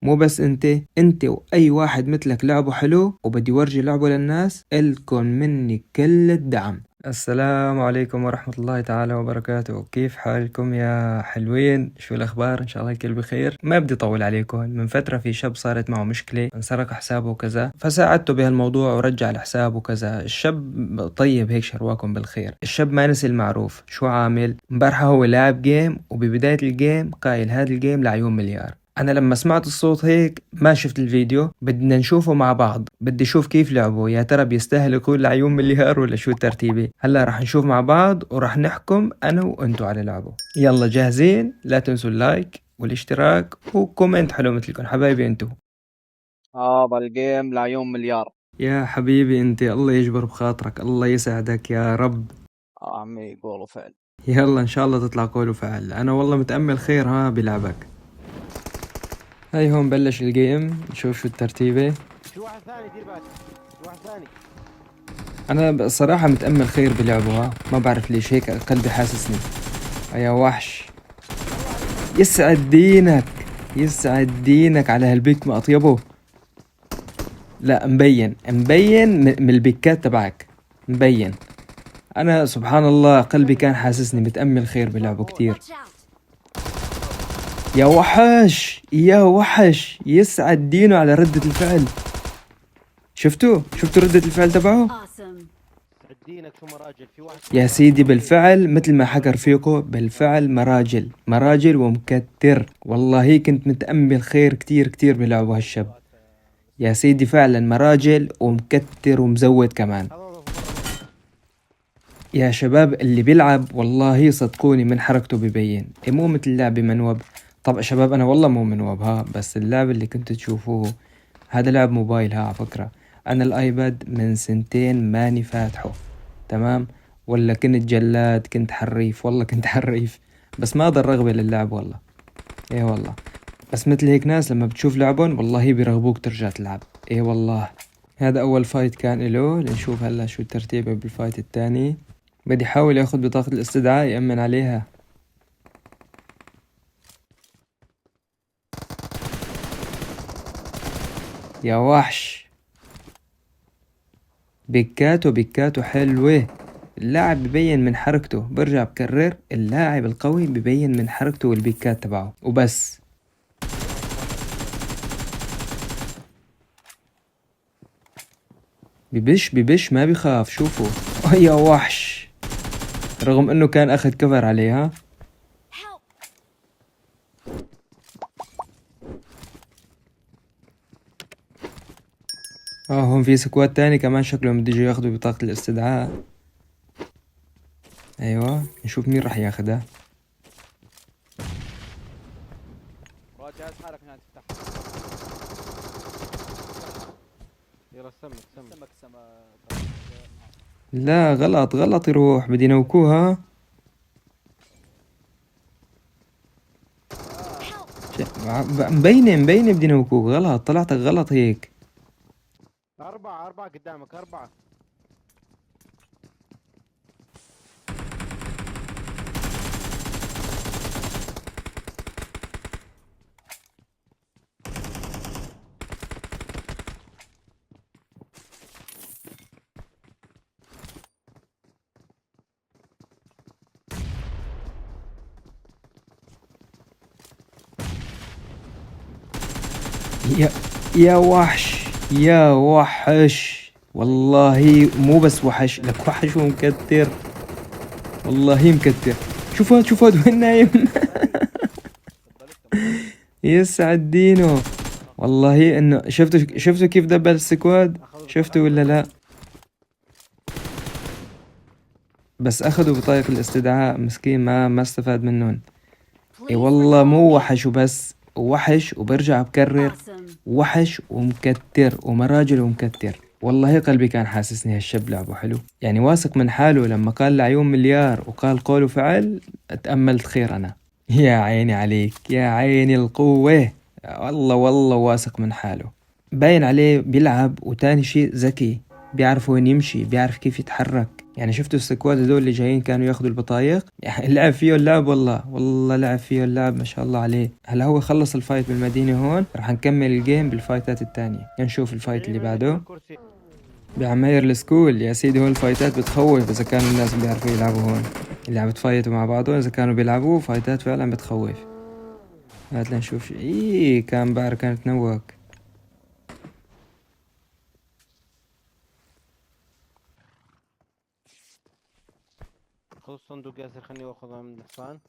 مو بس انت واي واحد مثلك لعبه حلو وبدي ورجي لعبه للناس، الكم مني كل الدعم. السلام عليكم ورحمة الله تعالى وبركاته. كيف حالكم يا حلوين؟ شو الأخبار؟ إن شاء الله الكل بخير. ما بدي أطول عليكم. من فترة في شاب صارت معه مشكلة، انسرق حسابه وكذا، فساعدته بهالموضوع ورجع الحساب وكذا. الشاب طيب هيك، شرواكم بالخير. الشاب ما نسي المعروف. شو عامل؟ امبارحة هو لاعب جيم، وببداية الجيم قايل هذا الجيم لعيون مليار. انا لما سمعت الصوت هيك ما شفت الفيديو، بدنا نشوفه مع بعض. بدي اشوف كيف لعبه، يا ترى بيستاهل يكون لعيون مليار ولا شو الترتيبة. هلا راح نشوف مع بعض وراح نحكم انا وانتو على لعبه. يلا جاهزين؟ لا تنسوا اللايك والاشتراك وكومنت حلو مثلكم حبايبي انتو. بالجيم لعيون مليار. يا حبيبي انت، الله يجبر بخاطرك، الله يسعدك يا رب. عمي قول وفعل. يلا ان شاء الله تطلع قول وفعل. انا والله متأمل خير بلعبك. هاي هون بلش الجيم، نشوف شو الترتيبة. في واحد ثاني، دير بالك في واحد ثاني. انا بصراحة متأمل خير بلعبه، ما بعرف ليش هيك قلبي حاسسني. يا وحش، يسعد دينك، يسعد دينك على هالبيك ما اطيبه. لا مبين من البيكات تبعك مبين. انا سبحان الله قلبي كان حاسسني متأمل خير بلعبه كتير. يا وحش يا وحش، يسعد دينه على ردة الفعل. شفتوا ردة الفعل تبعه؟ عدينك شو مراجل في واحد. يا سيدي بالفعل مثل ما حكى رفيقه، بالفعل مراجل ومكتر. والله كنت متأمل خير كتير كتير بلعبه هالشاب. يا سيدي فعلا مراجل ومكتر ومزود كمان. يا شباب اللي بيلعب والله صدقوني من حركته ببين، مو مثل لعبة منوب. طب شباب انا والله مو منوب بس اللعب اللي كنتوا تشوفوه هذا لعب موبايل على فكرة. انا الايباد من سنتين ماني فاتحه، تمام؟ ولا كنت جلاد، كنت حريف، والله كنت حريف، بس ما ضل رغبة للعب والله. ايه والله، بس مثل هيك ناس لما بتشوف لعبهم والله بيرغبوك ترجع تلعب. ايه والله. هذا اول فايت كان له، لنشوف هلا شو الترتيبة بالفايت الثاني. بدي احاول ياخذ بطاقة الاستدعاء يأمن عليها. يا وحش، بكاته حلوة. اللاعب ببين من حركته، برجع بكرر، اللاعب القوي ببين من حركته والبيكات تبعه وبس. ببش ما بيخاف. شوفوا يا وحش، رغم انه كان اخذ كفر عليها. هون في سكواد تاني كمان شكلهم بده يجوا ياخذوا بطاقة الاستدعاء. ايوه نشوف مين راح ياخذها. جهاز حالك عشان تفتح. يلا سمك. لا غلط يروح، بدي نوكوها. مبينة بدي نوكوك. غلط، طلعتك غلط هيك. أربعة قدامك، أربعة. يا وحش والله مو بس وحش، لك وحش ومكتر، والله مكتر. شوف هاد وين نايم. يسعد دينه والله. انه شفتوا كيف دبل السكواد؟ شفتوا ولا لا؟ بس اخذوا بطايق الاستدعاء، مسكين ما استفاد منهم. اي والله مو وحش وبس، وحش وبرجع بكرر، وحش ومكتر ومراجل ومكتر. والله قلبي كان حاسسني هالشاب لعبه حلو، يعني واثق من حاله. لما قال لعيون مليار وقال قول وفعل اتأملت خير انا. يا عيني عليك، يا عيني القوة. والله واثق من حاله، باين عليه بيلعب. وتاني شيء ذكي، بيعرف وين يمشي، بيعرف كيف يتحرك. يعني شفتوا السكواد هدول اللي جايين كانوا ياخذوا البطايق، يعني لعب فيه اللعب، والله لعب فيه اللعب ما شاء الله عليه. هلا هو خلص الفايت بالمدينة هون، راح نكمل الجيم بالفايتات التانية. نشوف الفايت اللي بعده بعماير السكول. يا سيدي هو الفايتات بتخوف إذا كانوا الناس بيعرفوا يلعبوا هون، اللي عم بتفايتوا مع بعضهم إذا كانوا بيلعبوا فايتات فعلا بتخوف. هات لنشوف. كان بعر كانت نوك. خذ الصندوق ياسر، خليني اخذها من الحصان.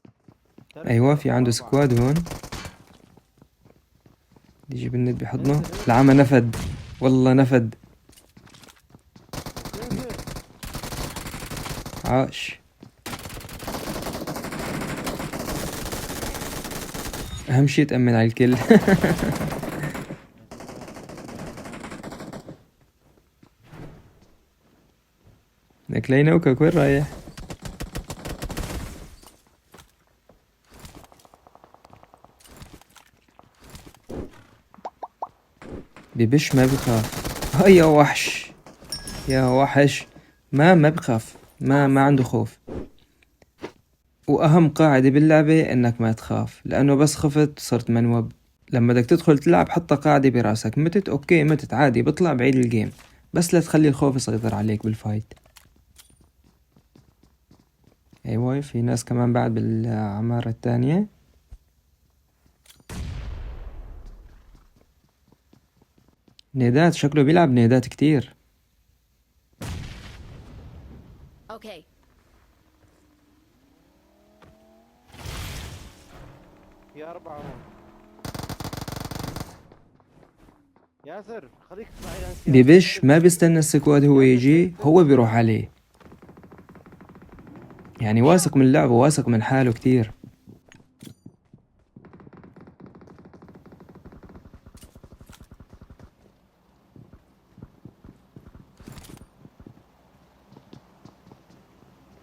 أيوة في عنده سكواد هون، يجيب الند بحضنه. العمى نفد، والله نفد. عاش. أهم شي تأمن على الكل. لك لي نوكك، وين رايح؟ ببش ما بخاف. هاي يا وحش، يا وحش. ما بخاف، ما عنده خوف. واهم قاعدة باللعبة انك ما تخاف، لانه بس خفت صرت منوب. لما بدك تدخل تلعب حط قاعدة براسك، متت اوكي، متت عادي، بطلع بعيد الجيم، بس لا تخلي الخوف يسيطر عليك بالفايت. ايوه في ناس كمان بعد بالعمارة التانية. نيدات، شكله بيلعب نيدات كتير. Okay. في 4 هون. ياسر خليك بعيد عن السيارة. ببش ما بيستنى السكواد هو يجي، هو بيروح عليه. يعني واثق من اللعبة، واثق من حاله كتير.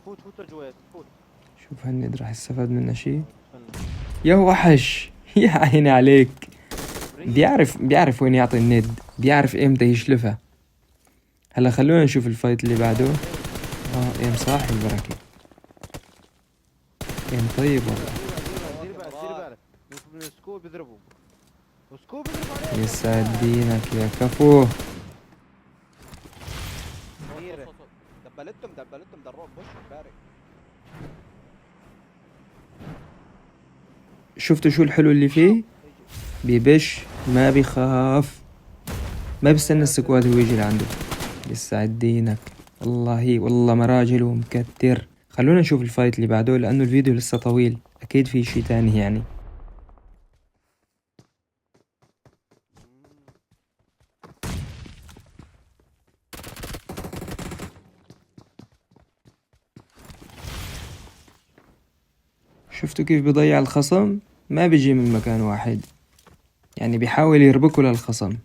فوت جواد، فوت. شوف هالند راح يستفاد منه شي. استنى. يا وحش. يا عيني عليك. بيعرف وين يعطي الند، بيعرف امتى يشلفها. هلا خلونا نشوف الفايت اللي بعده. ايم صاحي البركة، ايم طيب والله. دير بالك من السكوب بيضربوا، السكوب بيضرب عليك. يسعد دينك يا كفو. دبلتهم دروب بوش بارك. شفتوا شو الحلو اللي فيه؟ بيبش ما بيخاف، ما بيستنى السكواد هو يجي لعنده. يسعد دينك. والله مراجل ومكتر. خلونا نشوف الفايت اللي بعده، لأنه الفيديو لسه طويل، أكيد في شي تاني يعني. شفتوا كيف بيضيع الخصم؟ ما بيجي من مكان واحد، يعني بيحاول يربكه للخصم.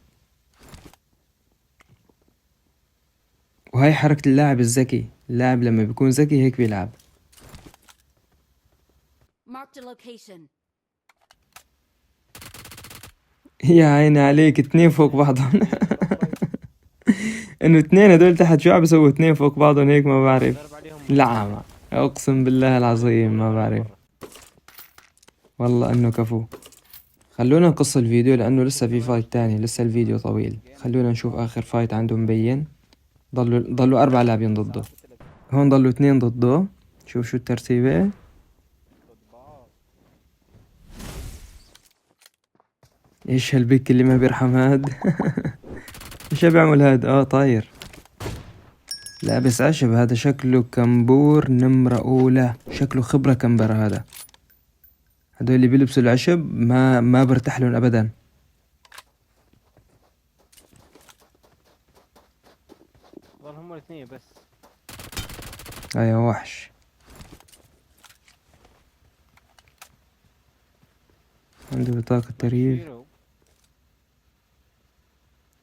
وهاي حركة اللاعب الذكي، اللاعب لما بيكون ذكي هيك بيلعب. Marked a location. يا عيني عليك، 2 فوق بعضهم. انه 2 هدول تحت شو عم بيسووا 2 فوق بعضهم هيك؟ ما بعرف. ضرب عليهم. لا ما اقسم بالله العظيم ما بعرف، والله انه كفو. خلونا نقص الفيديو لانه لسه في فايت تاني، لسه الفيديو طويل. خلونا نشوف اخر فايت عنده مبين. ضلوا 4 لاعبين ضده، هون ضلوا 2 ضده. شوف شو الترتيبة. ايش هالبيك اللي ما بيرحم هاد. ايش بيعمل هاد؟ طاير، لابس عشب. هذا شكله كمبور نمرة أولى، شكله خبرة كمبر هذا. هدول اللي بيلبسوا العشب ما برتاح لهم أبدا. والله هم الاثنين بس. يا وحش. عنده بطاقة تريف.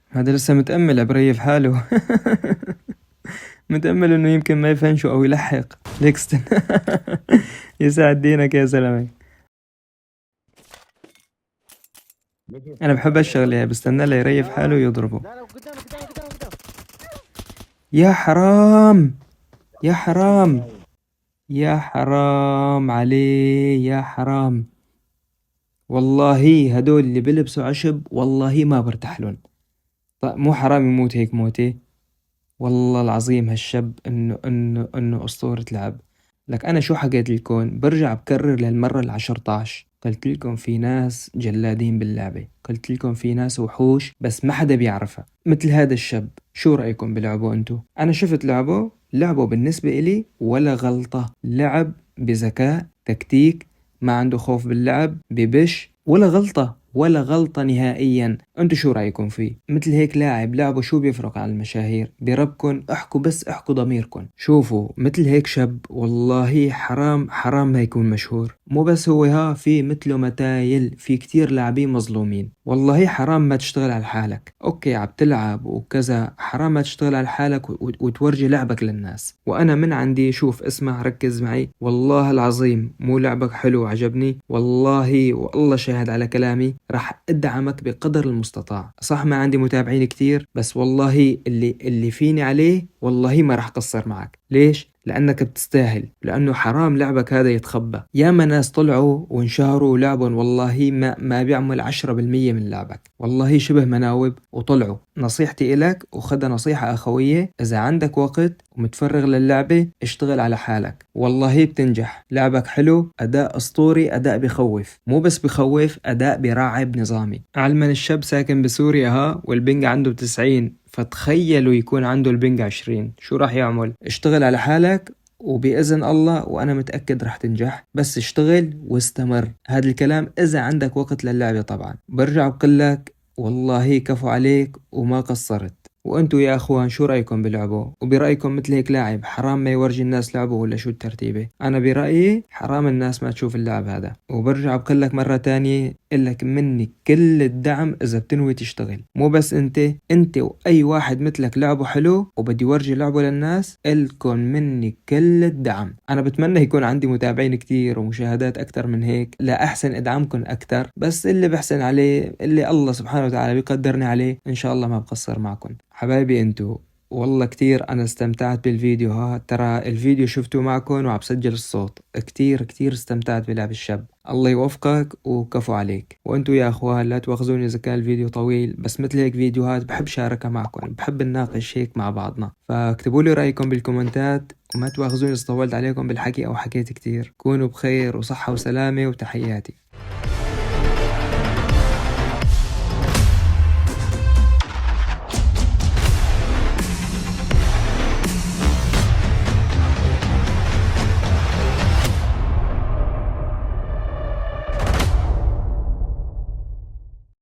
هذا لسه متأمل بريف حاله. متأمل انه يمكن ما يفنشوا او يلحق ليكستن. يساعد دينك يا زلمة. انا بحب الشغلة، بستنى له يريف حاله ويضربه. لا قدام. يا حرام. يا حرام، يا حرام عليه، يا حرام. والله هدول اللي بلبسوا عشب والله ما برتاح لهم. طيب مو حرام يموت هيك موتة؟ والله العظيم هالشاب انه اسطورة لعب. لك انا شو حكيت لكم؟ برجع بكرر للمرة ال11. قلت لكم في ناس جلادين باللعبة، قلت لكم في ناس وحوش بس ما حدا بيعرفها مثل هذا الشاب. شو رأيكم بلعبه انتو؟ انا شفت لعبه بالنسبة إلي ولا غلطة. لعب بذكاء، تكتيك، ما عنده خوف باللعب، ببش ولا غلطة، ولا غلطة نهائيا. انتو شو رأيكم فيه؟ مثل هيك لاعب لعبه شو بيفرق عن المشاهير؟ بربكن احكوا، بس احكوا ضميركن. شوفوا مثل هيك شاب والله حرام حرام ما يكون مشهور. مو بس هو، في مثله متايل، في كتير لاعبين مظلومين. والله حرام ما تشتغل على حالك. اوكي عم تلعب وكذا، حرام ما تشتغل على حالك وتورجي لعبك للناس. وانا من عندي، شوف اسمع ركز معي، والله العظيم مو لعبك حلو وعجبني، والله والله شاهد على كلامي راح ادعمك بقدر المستطاع. صح ما عندي متابعين كتير، بس والله اللي فيني عليه والله ما راح قصر معك. ليش؟ لأنك بتستاهل، لأنه حرام لعبك هذا يتخبى. ياما ناس طلعوا وانشهروا ولعبهم والله ما بيعمل 10% من لعبك، والله شبه مناوب وطلعوا. نصيحتي إلك، وخدها نصيحة أخوية، إذا عندك وقت ومتفرغ للعبة اشتغل على حالك، والله بتنجح. لعبك حلو، أداء أسطوري، أداء بخوف، مو بس بخوف، أداء برعب نظامي. علما الشاب ساكن بسوريا والبنج عنده 90، فتخيلوا يكون عنده البنج 20، شو راح يعمل؟ اشتغل على حالك وبإذن الله، وأنا متأكد رح تنجح. بس اشتغل واستمر. هذا الكلام إذا عندك وقت للعبة طبعا. برجع بقلك والله كفو عليك وما قصرت. وانتو يا اخوان شو رايكم بلعبه؟ وبرايكم مثل هيك لاعب حرام ما يورجي الناس لعبه ولا شو الترتيبه؟ انا برايي حرام الناس ما تشوف اللعب هذا. وبرجع بقلك مره تانية، إلك مني كل الدعم اذا بتنوي تشتغل. مو بس انت واي واحد مثلك لعبه حلو وبدي ورجي لعبه للناس، إلكم مني كل الدعم. انا بتمنى يكون عندي متابعين كتير ومشاهدات اكتر من هيك لا احسن ادعمكم اكتر، بس اللي بحسن عليه، اللي الله سبحانه وتعالى بيقدرني عليه، ان شاء الله ما بقصر معكم. حبايبي انتو، والله كتير انا استمتعت بالفيديو ترى الفيديو شفته معكم وعم سجل الصوت. كتير كتير استمتعت بلعب الشاب. الله يوفقك وكفو عليك. وانتو يا اخوان لا تواخذوني اذا كان الفيديو طويل، بس مثل هيك فيديوهات بحب شاركها معكم، بحب نناقش هيك مع بعضنا. فاكتبوا لي رايكم بالكومنتات، وما تواخذوني اذا طولت عليكم بالحكي او حكيت كتير. كونوا بخير وصحة وسلامة، وتحياتي.